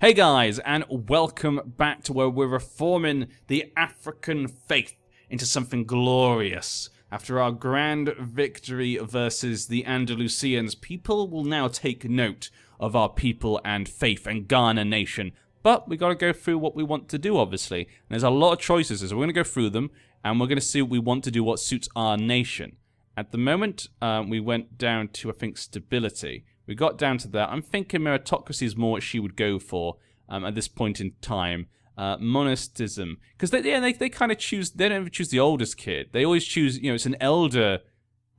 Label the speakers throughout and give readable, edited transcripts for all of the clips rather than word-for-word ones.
Speaker 1: Hey guys, and welcome back to where we're reforming the African faith into something glorious. After our grand victory versus the Andalusians, people will now take note of our people and faith and Ghana nation. But we got to go through what we want to do, obviously. And there's a lot of choices, so we're going to go through them, and we're going to see what we want to do, what suits our nation. At the moment, we went down to, I think, stability. We got down to that. I'm thinking meritocracy is more what she would go for at this point in time. Monasticism. Because they kind of choose, they don't even choose the oldest kid. They always choose, it's an elder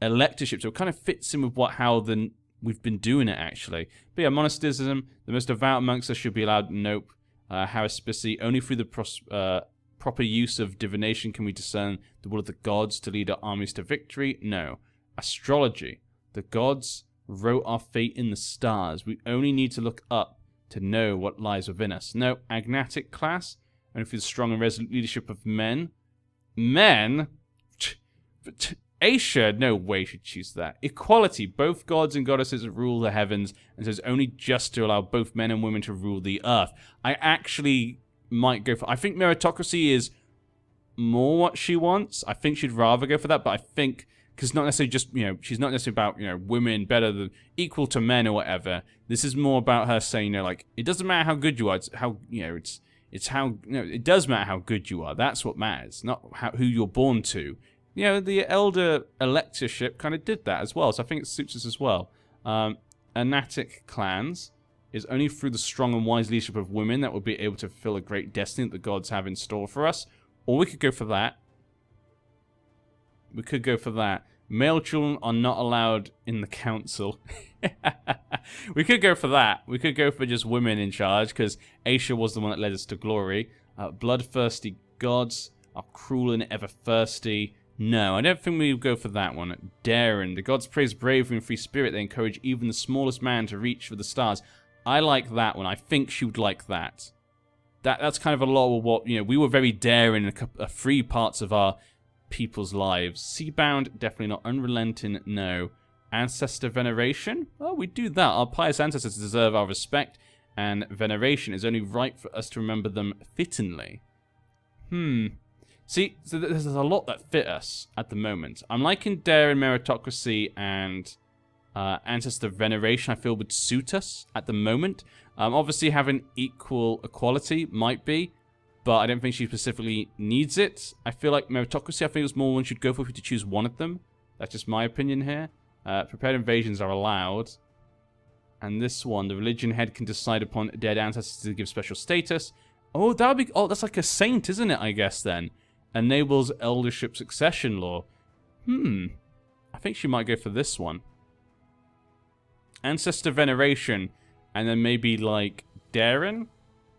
Speaker 1: electorship, so it kind of fits in with we've been doing it, actually. But yeah, monasticism, the most devout amongst us should be allowed, nope. Haruspice, only through the proper use of divination can we discern the will of the gods to lead our armies to victory. No. Astrology, the gods wrote our fate in the stars. We only need to look up to know what lies within us. No. Agnatic class, only through the strong and resolute leadership of men. Men? Asia, no way should choose that. Equality, both gods and goddesses rule the heavens, and so it's only just to allow both men and women to rule the earth. I actually might go for, I think meritocracy is more what she wants. I think she'd rather go for that, but I think, because not necessarily just, she's not necessarily about, women better than, equal to men or whatever. This is more about her saying, it doesn't matter how good you are, it's how, it's how, it does matter how good you are. That's what matters, not who you're born to. The elder electorship kind of did that as well, so I think it suits us as well. Anatic clans is only through the strong and wise leadership of women that will be able to fulfill a great destiny that the gods have in store for us. Or we could go for that. We could go for that. Male children are not allowed in the council. We could go for that. We could go for just women in charge, because Asia was the one that led us to glory. Bloodthirsty gods are cruel and ever thirsty. No, I don't think we would go for that one. Daring. The gods praise bravery and free spirit. They encourage even the smallest man to reach for the stars. I like that one. I think she would like that. That's kind of a lot of what, we were very daring in three parts of our people's lives. Seabound, definitely not. Unrelenting, no. Ancestor veneration? Oh, we do that. Our pious ancestors deserve our respect, and veneration is only right for us to remember them fittingly. See, so there's a lot that fit us at the moment. I'm liking daring, meritocracy, and ancestor veneration. I feel would suit us at the moment. Obviously, having equal equality might be, but I don't think she specifically needs it. I feel like meritocracy, I think it's more one should go for if you to choose one of them. That's just my opinion here. Prepared invasions are allowed. And this one, the religion head can decide upon dead ancestors to give special status. Oh, that would be, that's like a saint, isn't it, I guess, then? Enables eldership succession law. I think she might go for this one. Ancestor veneration, and then maybe like daring?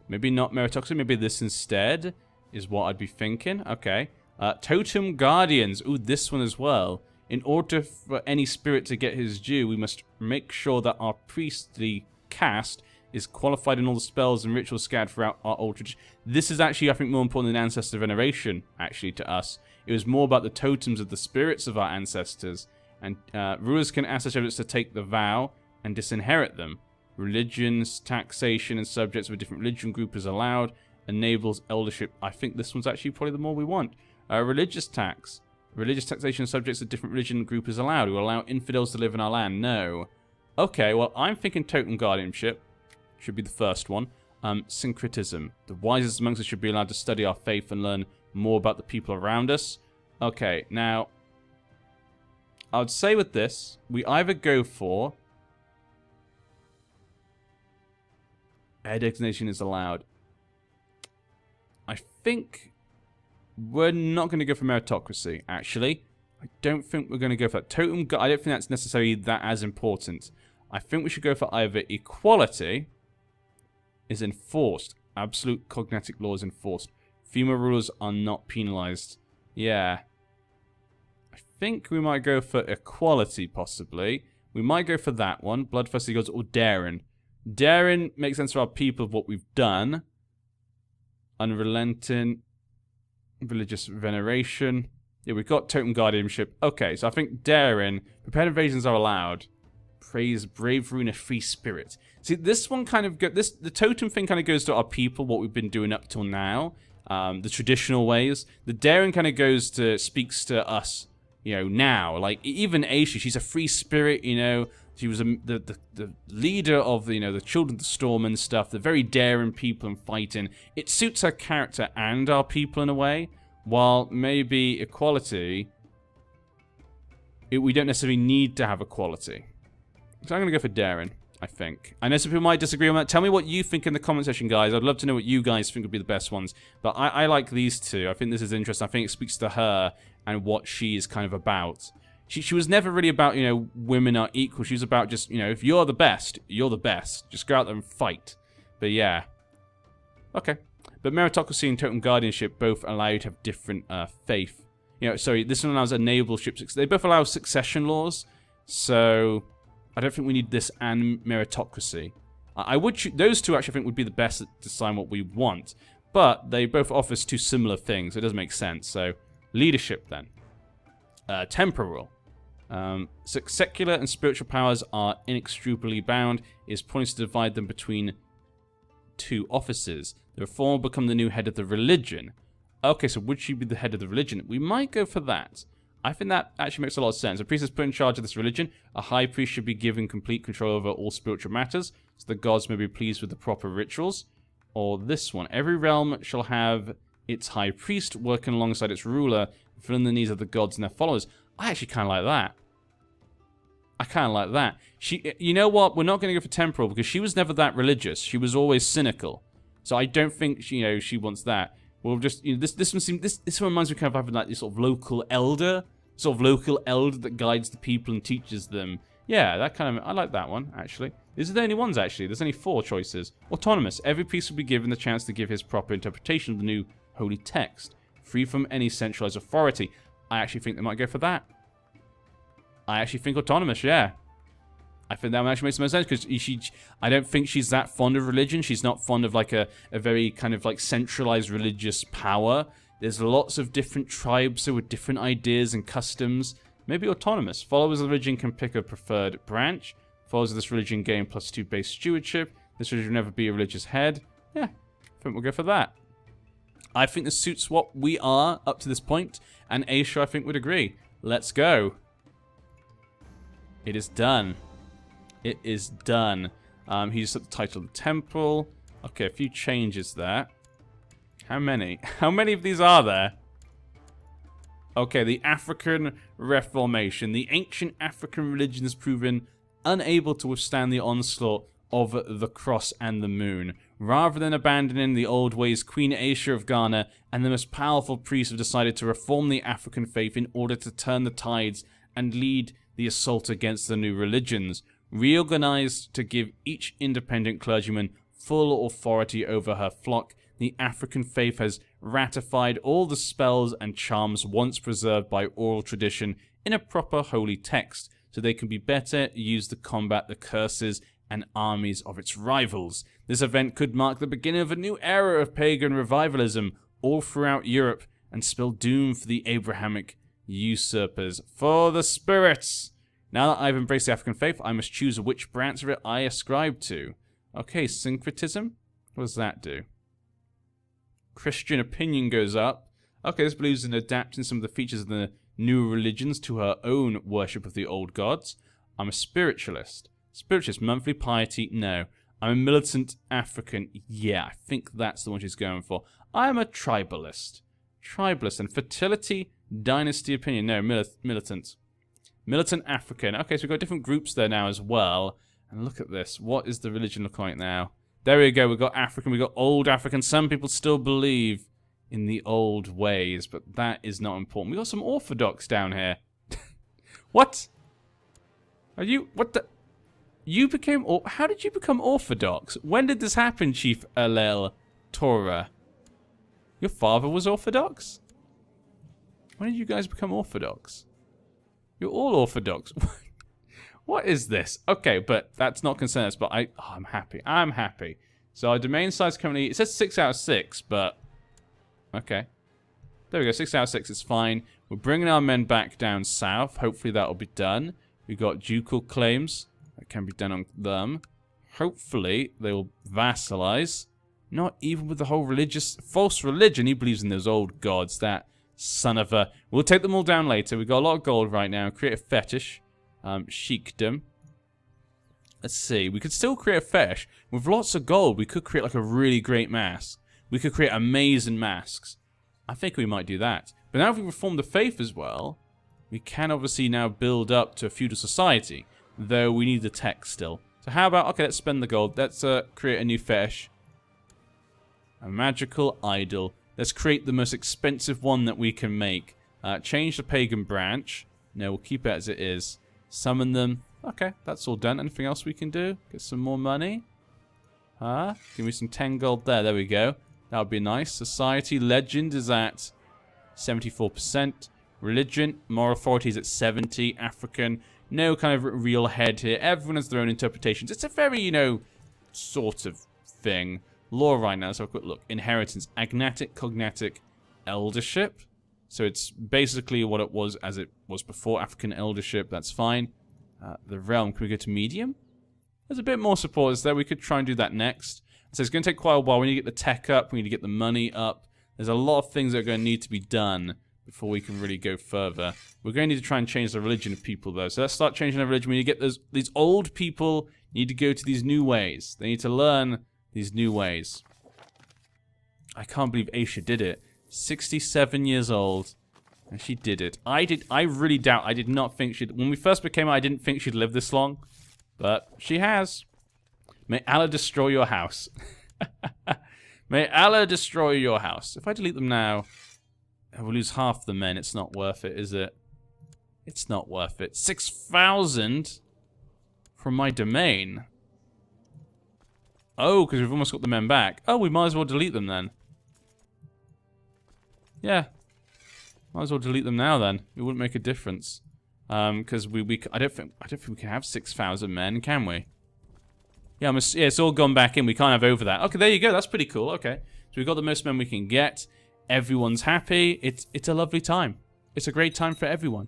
Speaker 1: Maybe not meritocracy, maybe this instead is what I'd be thinking. Okay. Totem guardians. Ooh, this one as well. In order for any spirit to get his due, we must make sure that our priestly caste is qualified in all the spells and rituals scattered throughout our old tradition. This is actually, I think, more important than ancestor veneration, actually, to us. It was more about the totems of the spirits of our ancestors. And rulers can ask their subjects to take the vow and disinherit them. Religions, taxation, and subjects of a different religion group is allowed. Enables eldership. I think this one's actually probably the more we want. Religious tax. Religious taxation of subjects of a different religion group is allowed. We will allow infidels to live in our land. No. Okay, well, I'm thinking totem guardianship. Should be the first one. Syncretism. The wisest amongst us should be allowed to study our faith and learn more about the people around us. Okay, now, I would say with this, we either go for air designation is allowed. I think we're not going to go for meritocracy, actually. I don't think we're going to go for that. I don't think that's necessarily that as important. I think we should go for either equality is enforced. Absolute cognatic law is enforced. Female rulers are not penalized. Yeah. I think we might go for equality, possibly. We might go for that one. Bloodthirsty gods or daring. Daring makes sense for our people of what we've done. Unrelenting. Religious veneration. Yeah, we've got totem guardianship. Okay, so I think daring. Prepared invasions are allowed. praise bravery and a free spirit. See, this one kind of the totem thing kind of goes to our people, what we've been doing up till now, the traditional ways. The daring kind of speaks to us, you know, now. Like even Aisha, she's a free spirit, you know. She was the leader of the, you know, the Children of the Storm and stuff. The very daring people and fighting. It suits her character and our people in a way. While maybe equality, we don't necessarily need to have equality. So I'm going to go for daring, I think. I know some people might disagree on that. Tell me what you think in the comment section, guys. I'd love to know what you guys think would be the best ones. But I like these two. I think this is interesting. I think it speaks to her and what she is kind of about. She was never really about, you know, women are equal. She was about just, you know, if you're the best, you're the best. Just go out there and fight. But yeah. Okay. But meritocracy and totem guardianship both allow you to have different faith. You know, sorry, this one allows enable ships. They both allow succession laws. So I don't think we need this and meritocracy. I would those two actually I think would be the best to decide what we want. But they both offer us two similar things. So it doesn't make sense. So leadership then. Temporal. Secular and spiritual powers are inextricably bound. It is pointless to divide them between two offices. The reformer will become the new head of the religion. Okay, so would she be the head of the religion? We might go for that. I think that actually makes a lot of sense. A priest is put in charge of this religion. A high priest should be given complete control over all spiritual matters, so the gods may be pleased with the proper rituals. Or this one. Every realm shall have its high priest working alongside its ruler, fulfilling the needs of the gods and their followers. I actually kind of like that. I kind of like that. You know what? We're not going to go for temporal because she was never that religious. She was always cynical. So I don't think she wants that. We'll just, you know, this one reminds me kind of having like this sort of local elder that guides the people and teaches them. Yeah, that kind of, I like that one actually. These are the only ones actually. There's only 4 choices. Autonomous. Every priest will be given the chance to give his proper interpretation of the new holy text, free from any centralized authority. I actually think they might go for that. I actually think autonomous, yeah. I think that one actually makes the most sense because I don't think she's that fond of religion. She's not fond of like a very kind of like centralized religious power. There's lots of different tribes with different ideas and customs. Maybe autonomous. Followers of the religion can pick a preferred branch. Followers of this religion gain +2 base stewardship. This religion will never be a religious head. Yeah, I think we'll go for that. I think this suits what we are up to this point, and Aisha, I think, would agree. Let's go. It is done. It is done. He's at the title of the temple. Okay, a few changes there. How many? How many of these are there? Okay, the African Reformation. The ancient African religion has proven unable to withstand the onslaught of the cross and the moon. Rather than abandoning the old ways, Queen Aisha of Ghana and the most powerful priests have decided to reform the African faith in order to turn the tides and lead the assault against the new religions. Reorganized to give each independent clergyman full authority over her flock, the African faith has ratified all the spells and charms once preserved by oral tradition in a proper holy text, so they can be better used to combat the curses and armies of its rivals. This event could mark the beginning of a new era of pagan revivalism all throughout Europe and spell doom for the Abrahamic usurpers. For the spirits! Now that I've embraced the African faith, I must choose which branch of it I ascribe to. Okay, syncretism? What does that do? Christian opinion goes up. Okay, this believes in adapting some of the features of the new religions to her own worship of the old gods. I'm a spiritualist. Spiritualist, monthly piety, no. I'm a militant African, yeah, I think that's the one she's going for. I'm a tribalist. Tribalist and fertility, dynasty opinion, no, militant. Militant African. Okay, so we've got different groups there now as well. And look at this. What is the religion look like now? There we go. We've got African. We've got old African. Some people still believe in the old ways, but that is not important. We've got some Orthodox down here. What? Are you... What the... You became... How did you become Orthodox? When did this happen, Chief Alel Torah? Your father was Orthodox? When did you guys become Orthodox? You're all Orthodox. What is this? Okay, but that's not concerning us, but I'm happy. I'm happy. So our domain size currently, it says 6 out of 6, but okay. There we go, 6 out of 6 is fine. We're bringing our men back down south. Hopefully that'll be done. We've got ducal claims. that can be done on them. Hopefully, they will vassalize. Not even with the whole false religion. He believes in those old gods. That son of a... We'll take them all down later. We've got a lot of gold right now. Create a fetish. Sheikdom. Let's see. We could still create a fetish. With lots of gold, we could create like a really great mask. We could create amazing masks. I think we might do that. But now if we reform the faith as well, we can obviously now build up to a feudal society. Though we need the tech still. So how about... Okay, let's spend the gold. Let's create a new fetish. A magical idol. Let's create the most expensive one that we can make. Change the pagan branch. No, we'll keep it as it is. Summon them. Okay, that's all done. Anything else we can do? Get some more money. Give me some 10 gold there. There we go. That would be nice. Society legend is at 74%. Religion, moral authority is at 70. African, no kind of real head here. Everyone has their own interpretations. It's a very, you know, sort of thing. Law right now, let's have a quick look. Inheritance, agnatic, cognatic, eldership. So it's basically what it was as it was before, African eldership. That's fine. The realm, can we go to medium? There's a bit more support there. We could try and do that next. So it's going to take quite a while. We need to get the tech up. We need to get the money up. There's a lot of things that are going to need to be done before we can really go further. We're going to need to try and change the religion of people, though. So let's start changing the religion. We need to get these old people need to go to these new ways. They need to learn these new ways. I can't believe Aisha did it. 67 years old. And she did it. I really doubt. I did not think she'd... When we first became her, I didn't think she'd live this long. But she has. May Allah destroy your house. May Allah destroy your house. If I delete them now, I will lose half the men. It's not worth it, is it? It's not worth it. 6,000 from my domain. Oh, because we've almost got the men back. Oh, we might as well delete them then. Yeah. Might as well delete them now then. It wouldn't make a difference. Because I don't think we can have 6,000 men, can we? Yeah, yeah, it's all gone back in. We can't have over that. Okay, there you go. That's pretty cool. Okay. So we've got the most men we can get. Everyone's happy. It's a lovely time. It's a great time for everyone.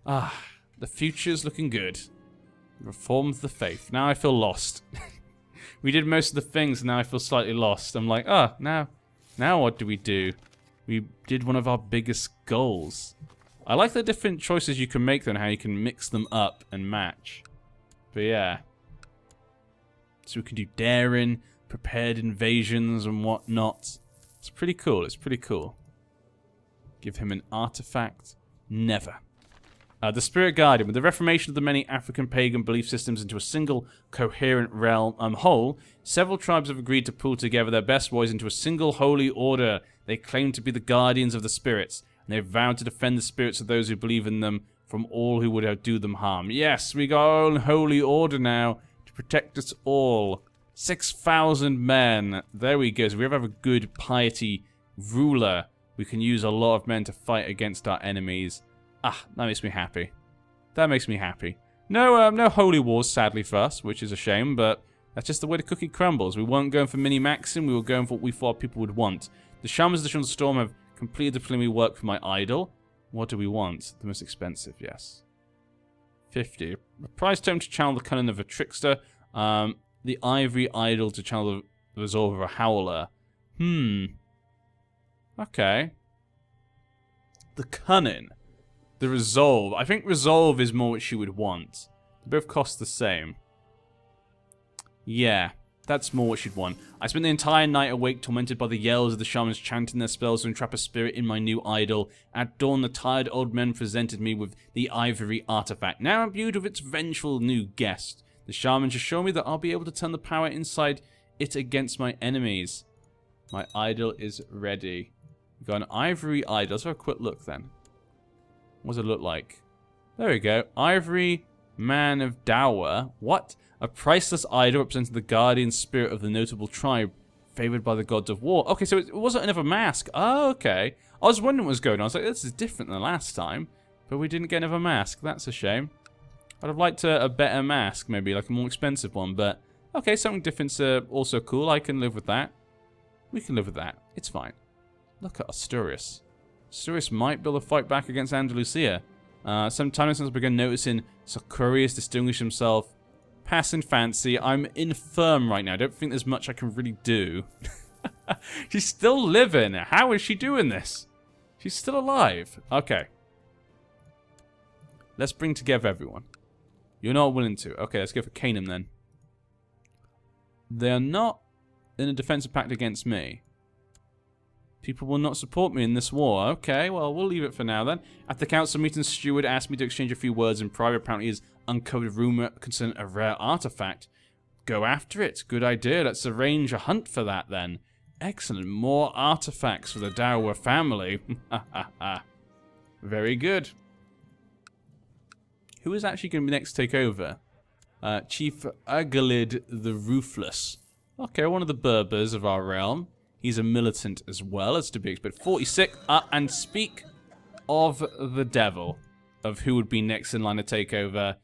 Speaker 1: Ah, the future's looking good. Reformed the faith. Now I feel lost. We did most of the things, and now I feel slightly lost. I'm like, oh, now what do we do? We did one of our biggest goals. I like the different choices you can make, then, how you can mix them up and match. But yeah. So we can do daring, prepared invasions and whatnot. It's pretty cool. It's pretty cool. Give him an artifact. Never. The Spirit Guardian. With the reformation of the many African pagan belief systems into a single coherent realm whole, several tribes have agreed to pull together their best boys into a single holy order. They claim to be the guardians of the spirits, and they've vowed to defend the spirits of those who believe in them from all who would do them harm. Yes, we got our own holy order now to protect us all. 6,000 men. There we go. So if we ever have a good piety ruler, we can use a lot of men to fight against our enemies. Ah, that makes me happy. That makes me happy. No holy wars, sadly for us, which is a shame, but that's just the way the cookie crumbles. We weren't going for mini-maxing, we were going for what we thought people would want. The Shamans of the Children of the Storm have completed the preliminary work for my idol. What do we want? The most expensive, yes. 50. A prize totem to channel the cunning of a trickster. The ivory idol to channel the resolve of a howler. Okay. The cunning. The resolve. I think resolve is more what she would want. They both cost the same. Yeah, that's more what she'd want. I spent the entire night awake, tormented by the yells of the shamans chanting their spells to entrap a spirit in my new idol. At dawn, the tired old men presented me with the ivory artifact, now imbued with its vengeful new guest. The shamans assure me that I'll be able to turn the power inside it against my enemies. My idol is ready. We've got an ivory idol. Let's have a quick look then. What does it look like? There we go. Ivory Man of Dower. What? A priceless idol representing the guardian spirit of the notable tribe, favored by the gods of war. Okay, so it wasn't another mask. Oh, okay. I was wondering what was going on. I was like, this is different than last time. But we didn't get another mask. That's a shame. I'd have liked a better mask, maybe, like a more expensive one. But, okay, something different's also cool. I can live with that. We can live with that. It's fine. Look at Asturias. Asturias might build a fight back against Andalusia. Sometime since I began noticing Socurius distinguished himself passing fancy. I'm infirm right now. I don't think there's much I can really do. She's still living. How is she doing this? She's still alive. Okay. Let's bring together everyone. You're not willing to. Okay, let's go for Canaan then. They are not in a defensive pact against me. People will not support me in this war. Okay, well, we'll leave it for now then. At the council meeting, Steward asked me to exchange a few words in private. Apparently, his uncovered a rumor concerning a rare artifact. Go after it. Good idea. Let's arrange a hunt for that then. Excellent. More artifacts for the Dawa family. Very good. Who is actually going to be next to take over? Chief Agalid the Ruthless. Okay, one of the Berbers of our realm. He's a militant as well, as to be expected. 46. And speak of the devil, of who would be next in line to take over.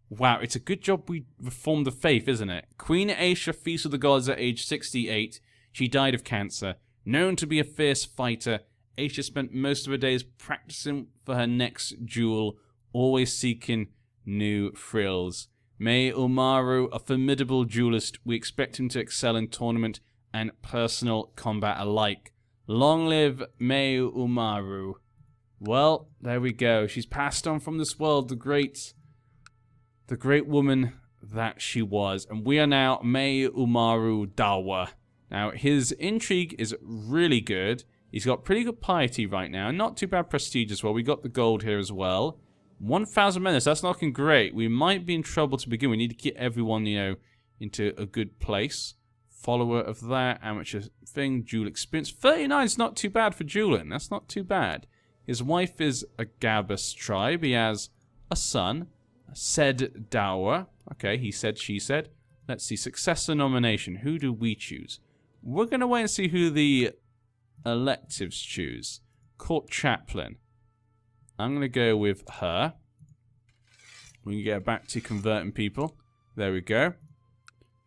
Speaker 1: Wow, it's a good job we reformed the faith, isn't it? Queen Aisha feasted the gods at age 68. She died of cancer. Known to be a fierce fighter, Aisha spent most of her days practicing for her next duel, always seeking new thrills. May Umaru, a formidable duelist, we expect him to excel in tournament and personal combat alike. Long live May Umaru. Well, there we go. She's passed on from this world, the great woman that she was. And we are now May Umaru Dawa. Now, his intrigue is really good. He's got pretty good piety right now. Not too bad prestige as well. We got the gold here as well. 1,000 menace. That's not looking great. We might be in trouble to begin. We need to get everyone, you know, into a good place. Follower of that. Amateur thing. Duel experience. 39 is not too bad for dueling. That's not too bad. His wife is a Gabus tribe. He has a son. Said Dawa. Okay, he said, she said. Let's see. Successor nomination. Who do we choose? We're going to wait and see who the electives choose. Court chaplain. I'm going to go with her. We can get back to converting people. There we go.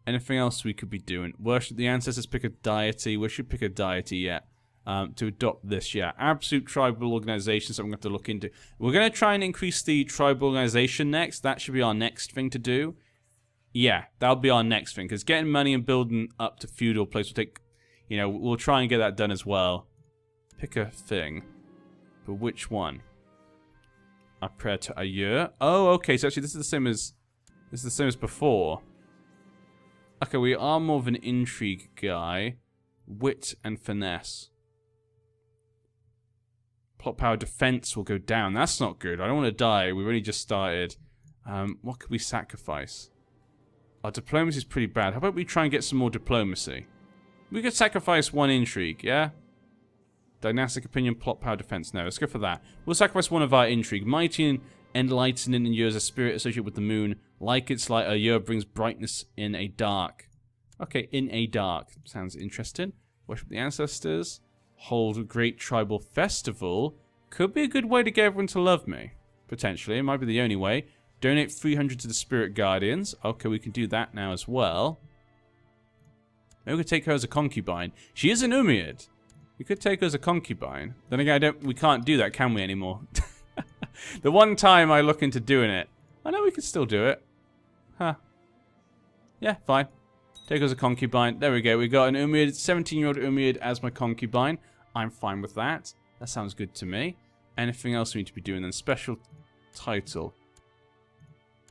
Speaker 1: Anything else we could be doing? Worship the ancestors, pick a deity. We should pick a deity yet. To adopt this, yeah. Absolute tribal organizations that we're going to have to look into. We're going to try and increase the tribal organization next. That should be our next thing to do. Yeah, that'll be our next thing. Because getting money and building up to feudal place will take... You know, we'll try and get that done as well. Pick a thing. But which one? A prayer to Ayur. Oh, okay. So actually, this is the same as before. Okay, we are more of an intrigue guy. Wit and finesse. Plot power defense will go down. That's not good. I don't want to die. We've only just started. What could we sacrifice? Our diplomacy is pretty bad. How about we try and get some more diplomacy? We could sacrifice one intrigue, yeah? Dynastic opinion, plot power defense. No, let's go for that. We'll sacrifice one of our intrigue. Mighty and enlightening in yours, a spirit associated with the moon. Like its light, a year brings brightness in a dark. Okay, in a dark. Sounds interesting. Worship the ancestors. Hold a great tribal festival. Could be a good way to get everyone to love me. Potentially. It might be the only way. Donate 300 to the spirit guardians. Okay, we can do that now as well. Maybe we could take her as a concubine. She is an Umayyad. We could take her as a concubine. Then again, we can't do that, can we, anymore? The one time I look into doing it. I know we could still do it. Huh. Yeah, fine. Take her as a concubine. There we go. We got an Umayyad, 17-year-old Umayyad as my concubine. I'm fine with that. That sounds good to me. Anything else we need to be doing then? Special title.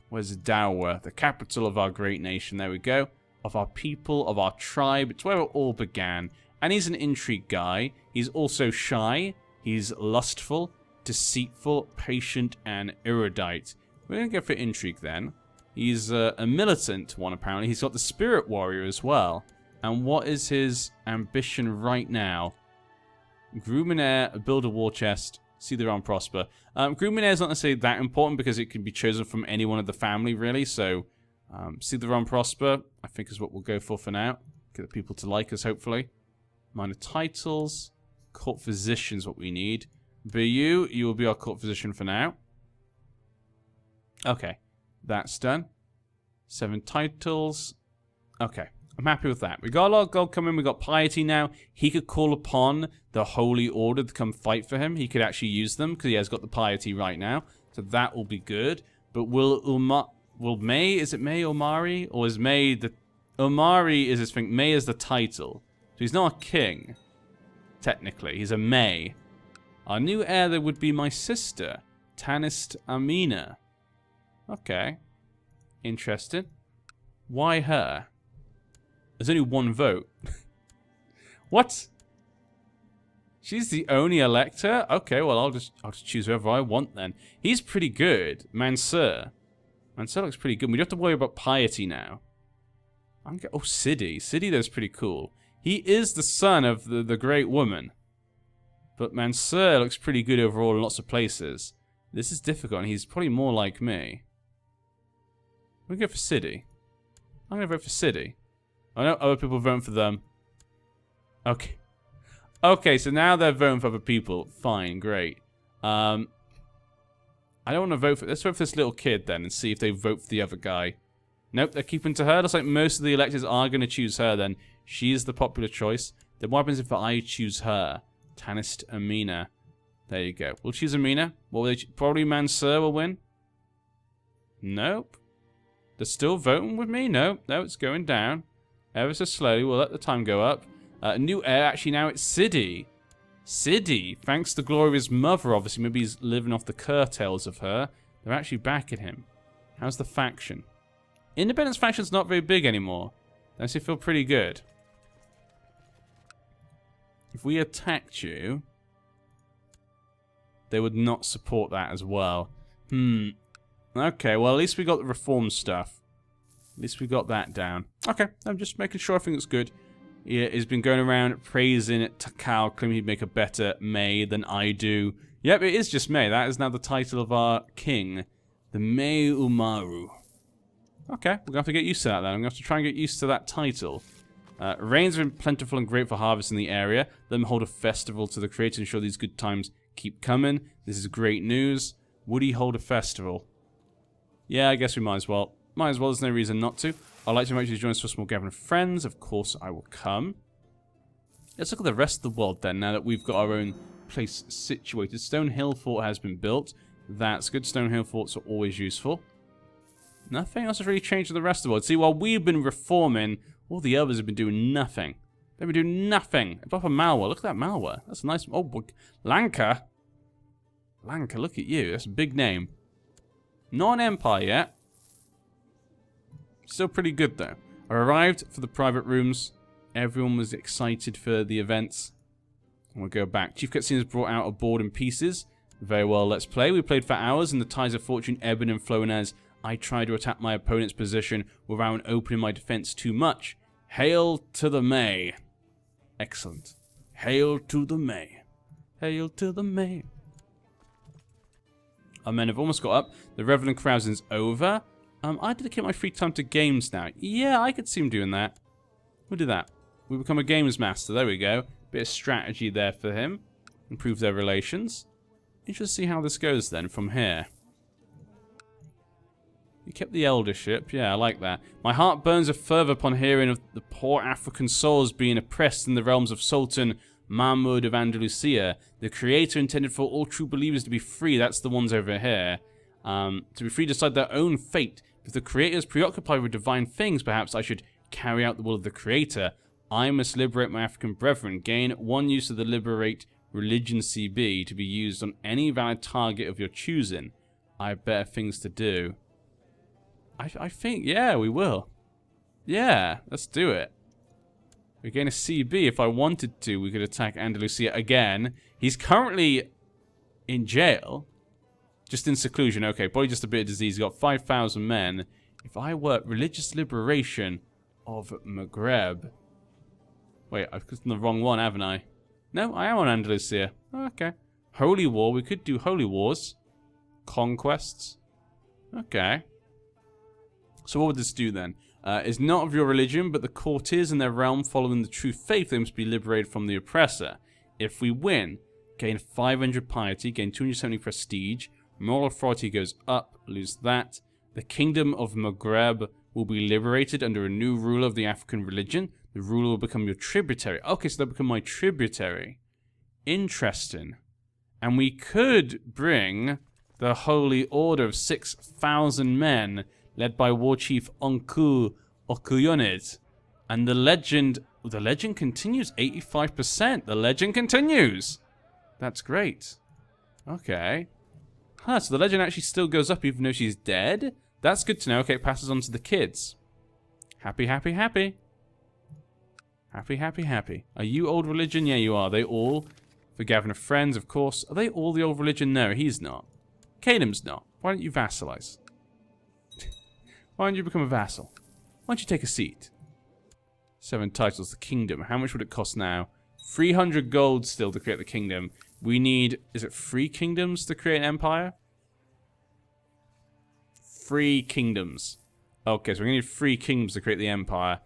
Speaker 1: Where's Dawa? The capital of our great nation. There we go. Of our people, of our tribe. It's where it all began. And he's an intrigue guy. He's also shy. He's lustful, deceitful, patient, and erudite. We're going to go for intrigue then. He's a militant one, apparently. He's got the spirit warrior as well. And what is his ambition right now? Groom an heir, build a war chest, see the realm prosper. Groom an heir is not necessarily that important because it can be chosen from anyone of the family, really. So, see the realm prosper, I think is what we'll go for now. Get the people to like us, hopefully. Minor titles. Court physician is what we need. BU, you will be our court physician for now. Okay. That's done. 7 titles. Okay. I'm happy with that. We got a lot of gold coming. We got piety now. He could call upon the Holy Order to come fight for him. He could actually use them because he has got the piety right now. So that will be good. But will Well, May, is it May Omari? Or is May the... Omari is his thing. May is the title. So he's not a king. Technically. He's a May. Our new heir there would be my sister, Tanist Amina. Okay. Interesting. Why her? There's only one vote. What? She's the only elector? Okay, well I'll just choose whoever I want then. He's pretty good. Mansur. Mansur looks pretty good. We don't have to worry about piety now. Oh, Sidi. Sidi though is pretty cool. He is the son of the great woman. But Mansur looks pretty good overall in lots of places. This is difficult, and he's probably more like me. I'm gonna go for Sidi. I'm gonna vote for Sidi. I know other people voting for them. Okay. Okay, so now they're voting for other people. Fine, great. I don't want to vote for... Let's vote for this little kid then and see if they vote for the other guy. Nope, they're keeping to her. Looks like most of the electors are going to choose her then. She is the popular choice. Then what happens if I choose her? Tanist Amina. There you go. We'll choose Amina. What will they probably Mansur will win? Nope. They're still voting with me? Nope. No, it's going down. Ever so slowly. We'll let the time go up. New heir. Actually, now it's Sidi. Sidi, thanks to the glory of his mother, obviously. Maybe he's living off the curtails of her. They're actually backing him. How's the faction? Independence faction's not very big anymore. They actually feel pretty good. If we attacked you, they would not support that as well. Okay, well, at least we got the reform stuff. At least we got that down. Okay, I'm just making sure everything's good. He's been going around praising Takao, claiming he'd make a better May than I do. Yep, it is just May. That is now the title of our king. The May Umaru. Okay, we're going to have to get used to that then. I'm going to have to try and get used to that title. Rains have been plentiful and great for harvest in the area. Let them hold a festival to the creator to ensure these good times keep coming. This is great news. Would he hold a festival? Yeah, I guess we might as well. Might as well, there's no reason not to. I'd like to invite you to join us for a small gathering of friends. Of course, I will come. Let's look at the rest of the world then, now that we've got our own place situated. Stone Hill Fort has been built. That's good. Stone Hill Forts are always useful. Nothing else has really changed in the rest of the world. See, while we've been reforming, all the others have been doing nothing. They've been doing nothing. Apart from Malwa. Look at that Malwa. That's a nice... Oh, Lanka. Lanka, look at you. That's a big name. Not an empire yet. Still pretty good, though. I arrived for the private rooms. Everyone was excited for the events. And we'll go back. Chief Cutscene has brought out a board in pieces. Very well, let's play. We played for hours, and the tides of fortune ebbing and flowing as I tried to attack my opponent's position without opening my defense too much. Hail to the May. Excellent. Hail to the May. Hail to the May. Our men have almost got up. The Revenant carousing's over. I dedicate my free time to games now. Yeah, I could see him doing that. We'll do that. We become a games master. There we go. Bit of strategy there for him. Improve their relations. Interesting to see how this goes then from here. You kept the eldership. Yeah, I like that. My heart burns a fervor upon hearing of the poor African souls being oppressed in the realms of Sultan Mahmud of Andalusia. The creator intended for all true believers to be free. That's the ones over here. To be free to decide their own fate. If the creator is preoccupied with divine things, perhaps I should carry out the will of the creator. I must liberate my African brethren. Gain one use of the liberate religion CB to be used on any valid target of your choosing. I have better things to do. I think, yeah, we will. Yeah, let's do it. We gain a CB. If I wanted to, we could attack Andalusia again. He's currently in jail. Just in seclusion. Okay, probably just a bit of disease. He's got 5,000 men. If I were religious liberation of Maghreb. Wait, I've clicked on the wrong one, haven't I? No, I am on Andalusia. Oh, okay. Holy War. We could do Holy Wars. Conquests. Okay. So what would this do then? Is not of your religion, but the courtiers in their realm following the true faith, they must be liberated from the oppressor. If we win, gain 500 piety, gain 270 prestige, moral authority goes up, lose that. The kingdom of Maghreb will be liberated under a new ruler of the African religion. The ruler will become your tributary. Okay, so they'll become my tributary. Interesting. And we could bring the Holy Order of 6,000 men led by war chief Onku Okuyonid. And the legend continues, 85%. The legend continues. That's great. Okay. Huh, so the legend actually still goes up even though she's dead? That's good to know. Okay, it passes on to the kids. Happy, happy, happy. Happy, happy, happy. Are you old religion? Yeah, you are. They all? For Gavin of Friends, of course. Are they all the old religion? No, he's not. Canum's not. Why don't you vassalize? Why don't you become a vassal? Why don't you take a seat? 7 titles, the kingdom. How much would it cost now? 300 gold still to create the kingdom. We need, is it 3 kingdoms to create an empire? 3 kingdoms. Okay, so we're going to need 3 kingdoms to create the empire.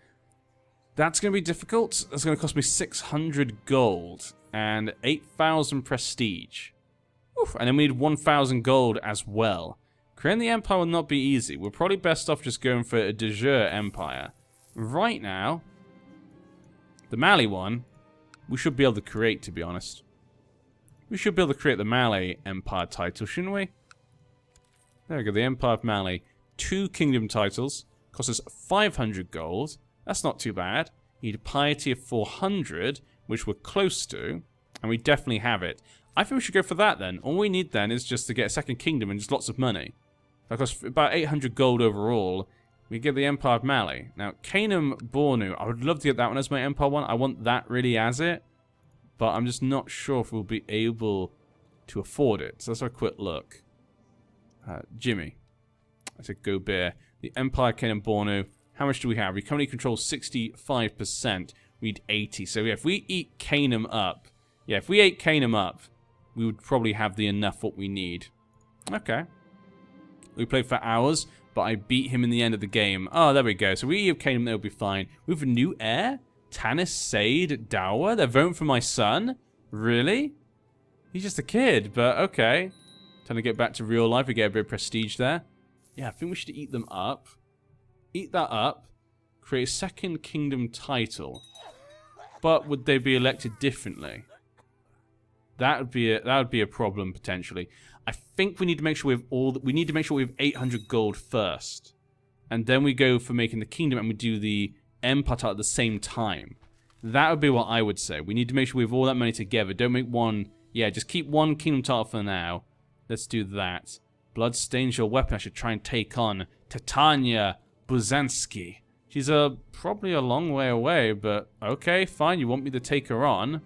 Speaker 1: That's going to be difficult. That's going to cost me 600 gold and 8,000 prestige. Oof, and then we need 1,000 gold as well. Creating the empire will not be easy. We're probably best off just going for a de jure empire. Right now, the Mali one, we should be able to create, to be honest. We should be able to create the Mali Empire title, shouldn't we? There we go, the Empire of Mali. 2 kingdom titles. Cost us 500 gold. That's not too bad. Need a piety of 400, which we're close to. And we definitely have it. I think we should go for that then. All we need then is just to get a second kingdom and just lots of money. That costs about 800 gold overall. We get the Empire of Mali. Now, Canum Bornu. I would love to get that one as my Empire one. I want that really as it. But I'm just not sure if we'll be able to afford it. So let's have a quick look. Jimmy. I said go beer. The Empire Canum Bornu. How much do we have? We currently control 65%. We need 80. So yeah, if we eat Canum up. Yeah, if we ate Canum up, we would probably have the enough what we need. Okay. We played for hours, but I beat him in the end of the game. Oh, there we go. So we eat Canum, that'll be fine. We have a new heir? Tanis Said Dower? They're voting for my son? Really? He's just a kid, but okay. Time to get back to real life. We get a bit of prestige there. Yeah, I think we should eat them up. Eat that up. Create a second kingdom title. But would they be elected differently? That would be a problem potentially. I think we need to make sure we need to make sure we have 800 gold first. And then we go for making the kingdom and we do the empire title at the same time. That would be what I would say. We need to make sure we have all that money together. Don't make one. Yeah, just keep one kingdom title for now. Let's do that. Blood stains your weapon. I should try and take on Titania Buzansky. She's probably a long way away, but okay, fine. You want me to take her on?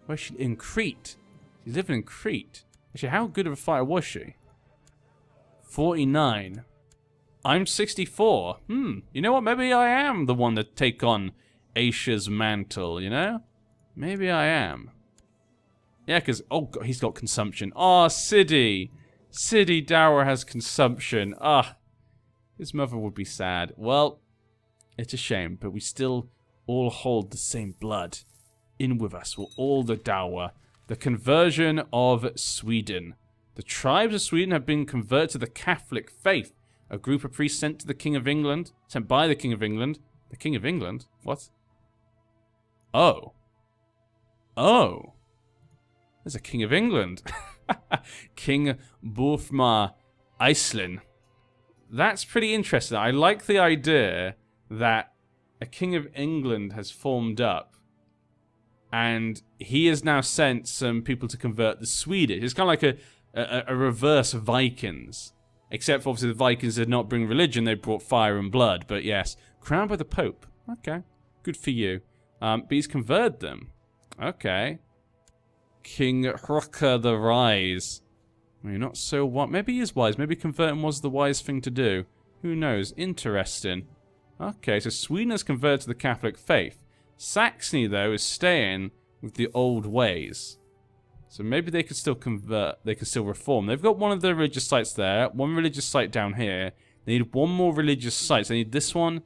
Speaker 1: Where's she? In Crete. She's living in Crete. Actually, how good of a fighter was she? 49. I'm 64. You know what? Maybe I am the one to take on Aisha's mantle, you know? Maybe I am. Yeah, because, oh, God, he's got consumption. Oh, Sidi. Sidi Dower has consumption. Ah, his mother would be sad. Well, it's a shame, but we still all hold the same blood. In with us, we're all the Dower. The conversion of Sweden. The tribes of Sweden have been converted to the Catholic faith. A group of priests sent to the King of England. Sent by the King of England. The King of England? What? Oh. Oh. There's a King of England. King Bufma Iceland. That's pretty interesting. I like the idea that a King of England has formed up. And he has now sent some people to convert the Swedish. It's kind of like a reverse Vikings. Except for obviously the Vikings did not bring religion, they brought fire and blood. But yes, crowned by the Pope. Okay, good for you. But he's converted them. Okay. King Hrokka the Rise. Well, you're not so wise. Maybe he is wise. Maybe converting was the wise thing to do. Who knows? Interesting. Okay, so Sweden has converted to the Catholic faith. Saxony, though, is staying with the old ways. So maybe they could still convert, they could still reform. They've got one of the religious sites there, one religious site down here. They need one more religious site. So they need this one.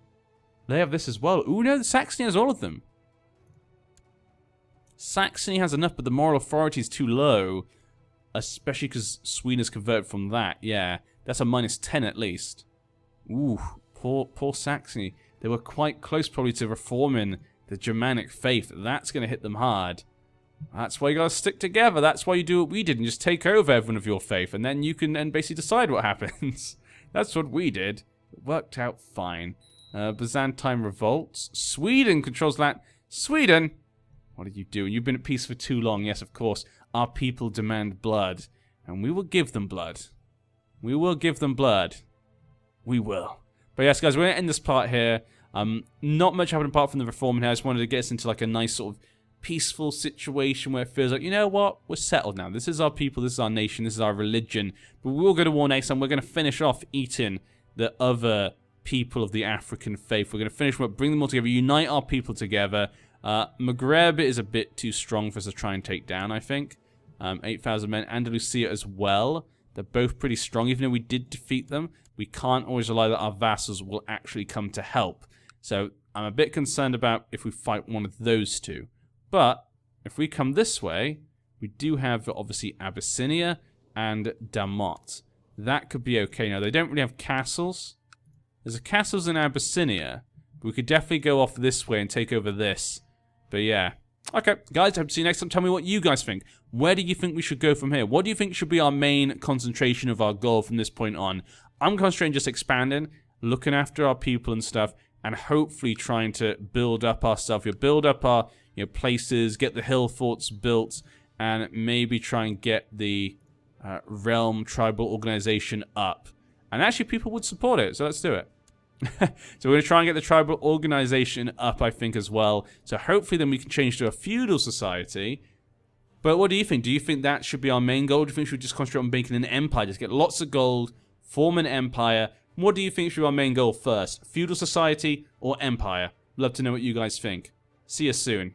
Speaker 1: They have this as well. Ooh, no, Saxony has all of them. Saxony has enough, but the moral authority is too low. Especially because Sweden has converted from that. Yeah, that's a -10 at least. Ooh, poor Saxony. They were quite close probably to reforming the Germanic faith. That's going to hit them hard. That's why you got to stick together. That's why you do what we did and just take over everyone of your faith. And then you can basically decide what happens. That's what we did. It worked out fine. Byzantine revolts. Sweden controls land. Sweden? What are you doing? You've been at peace for too long. Yes, of course. Our people demand blood. And we will give them blood. We will give them blood. We will. But yes, guys, we're going to end this part here. Not much happened apart from the reforming here. I just wanted to get us into like a nice sort of peaceful situation where it feels like, you know what? We're settled now. This is our people. This is our nation. This is our religion. But we will go to war next time. We're going to finish off eating the other people of the African faith. We're going to finish them up, bring them all together, unite our people together. Maghreb is a bit too strong for us to try and take down, I think. 8,000 men. Andalusia as well. They're both pretty strong. Even though we did defeat them, we can't always rely that our vassals will actually come to help. So I'm a bit concerned about if we fight one of those two. But if we come this way, we do have, obviously, Abyssinia and Damot. That could be okay. Now, they don't really have castles. There's castles in Abyssinia. But we could definitely go off this way and take over this. But yeah. Okay, guys, hope to see you next time. Tell me what you guys think. Where do you think we should go from here? What do you think should be our main concentration of our goal from this point on? I'm concentrating just expanding, looking after our people and stuff, and hopefully trying to build up our stuff. You'll build up our places, get the hill forts built, and maybe try and get the realm tribal organization up. And actually, people would support it, so let's do it. So we're going to try and get the tribal organization up, I think, as well. So hopefully then we can change to a feudal society. But what do you think? Do you think that should be our main goal? Do you think we should just concentrate on making an empire? Just get lots of gold, form an empire. What do you think should be our main goal first? Feudal society or empire? Love to know what you guys think. See you soon.